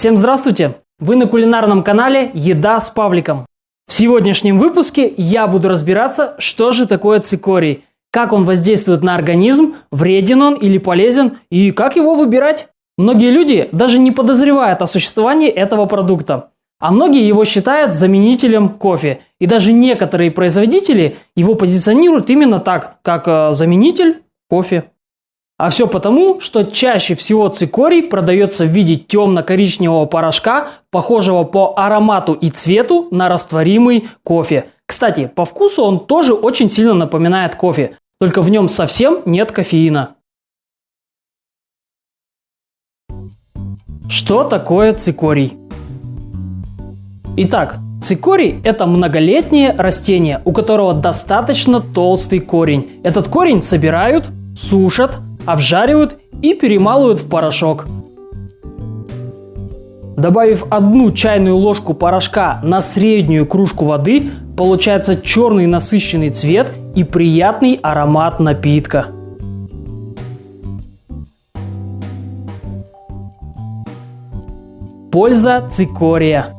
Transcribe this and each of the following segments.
Всем здравствуйте! Вы на кулинарном канале «Еда с Павликом». В сегодняшнем выпуске я буду разбираться, что же такое цикорий, как он воздействует на организм, вреден он или полезен и как его выбирать. Многие люди даже не подозревают о существовании этого продукта, а многие его считают заменителем кофе. И даже некоторые производители его позиционируют именно так, как заменитель кофе. А все потому, что чаще всего цикорий продается в виде темно-коричневого порошка, похожего по аромату и цвету на растворимый кофе. Кстати, по вкусу он тоже очень сильно напоминает кофе, только в нем совсем нет кофеина. Что такое цикорий? Итак, цикорий – это многолетнее растение, у которого достаточно толстый корень. Этот корень собирают, сушат, обжаривают и перемалывают в порошок. Добавив 1 чайную ложку порошка на среднюю кружку воды, получается черный насыщенный цвет и приятный аромат напитка. Польза цикория.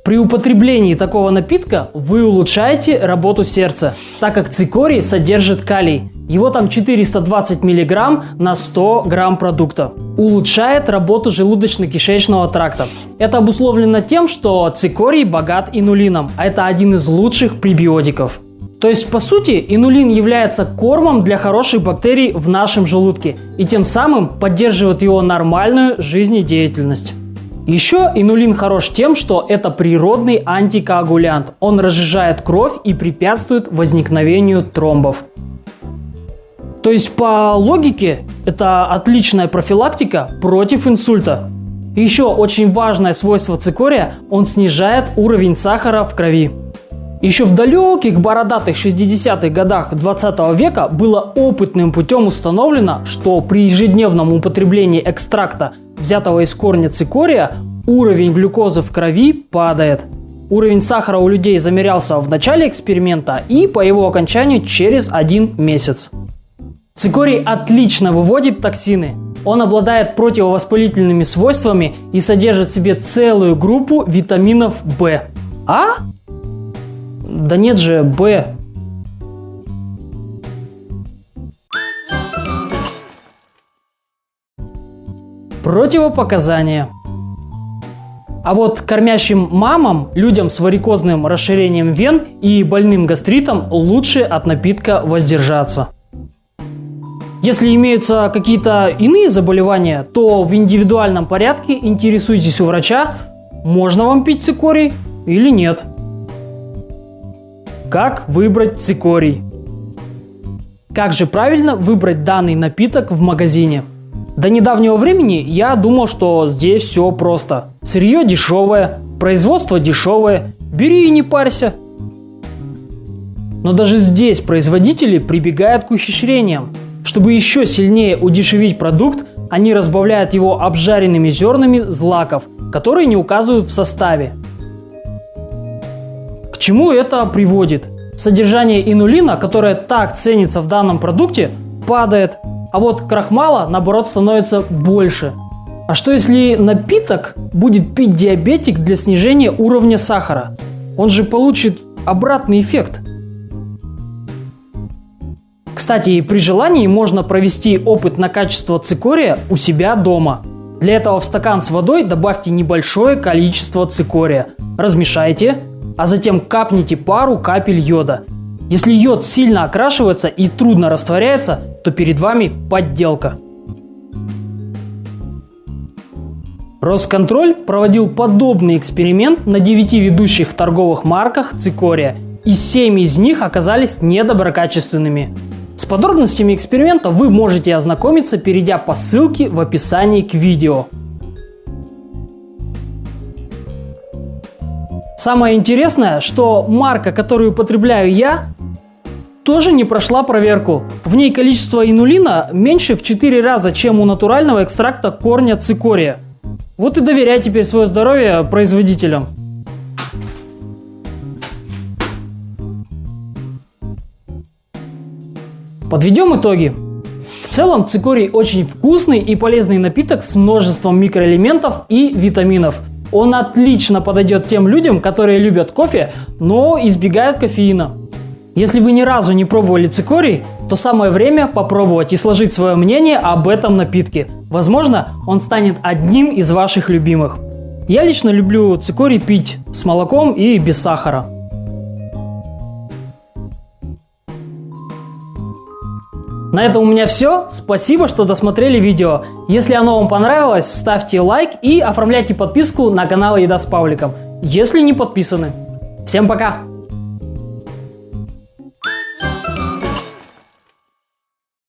При употреблении такого напитка вы улучшаете работу сердца, так как цикорий содержит калий. Его там 420 мг на 100 грамм продукта. Улучшает работу желудочно-кишечного тракта. Это обусловлено тем, что цикорий богат инулином, а это один из лучших пребиотиков. То есть, по сути, инулин является кормом для хороших бактерий в нашем желудке и тем самым поддерживает его нормальную жизнедеятельность. Еще инулин хорош тем, что это природный антикоагулянт. Он разжижает кровь и препятствует возникновению тромбов. То есть, по логике, это отличная профилактика против инсульта. И еще очень важное свойство цикория – он снижает уровень сахара в крови. Еще в далеких бородатых 60-х годах 20 века было опытным путем установлено, что при ежедневном употреблении экстракта, взятого из корня цикория, уровень глюкозы в крови падает. Уровень сахара у людей замерялся в начале эксперимента и по его окончанию через 1 месяц. Цикорий отлично выводит токсины. Он обладает противовоспалительными свойствами и содержит в себе целую группу витаминов В. А? Да нет же, В. Противопоказания. А вот кормящим мамам, людям с варикозным расширением вен и больным гастритом лучше от напитка воздержаться. Если имеются какие-то иные заболевания, то в индивидуальном порядке интересуйтесь у врача, можно вам пить цикорий или нет. Как выбрать цикорий? Как же правильно выбрать данный напиток в магазине? До недавнего времени я думал, что здесь все просто. Сырье дешевое, производство дешевое, бери и не парься. Но даже здесь производители прибегают к ухищрениям. Чтобы еще сильнее удешевить продукт, они разбавляют его обжаренными зернами злаков, которые не указывают в составе. К чему это приводит? Содержание инулина, которое так ценится в данном продукте, падает, а вот крахмала, наоборот, становится больше. А что если напиток будет пить диабетик для снижения уровня сахара? Он же получит обратный эффект. Кстати, при желании можно провести опыт на качество цикория у себя дома. Для этого в стакан с водой добавьте небольшое количество цикория, размешайте, а затем капните пару капель йода. Если йод сильно окрашивается и трудно растворяется, то перед вами подделка. Росконтроль проводил подобный эксперимент на 9 ведущих торговых марках цикория, и 7 из них оказались недоброкачественными. С подробностями эксперимента вы можете ознакомиться, перейдя по ссылке в описании к видео. Самое интересное, что марка, которую употребляю я, тоже не прошла проверку. В ней количество инулина меньше в 4 раза, чем у натурального экстракта корня цикория. Вот и доверяй теперь свое здоровье производителям. Подведем итоги. целом цикорий очень вкусный и полезный напиток с множеством микроэлементов и витаминов. Он отлично подойдет тем людям, которые любят кофе, но избегают кофеина. Если вы ни разу не пробовали цикорий, то самое время попробовать и сложить свое мнение об этом напитке. Возможно, он станет одним из ваших любимых. Я лично люблю цикорий пить с молоком и без сахара. На этом у меня все. Спасибо, что досмотрели видео. Если оно вам понравилось, ставьте лайк и оформляйте подписку на канал Еда с Павликом, если не подписаны. Всем пока!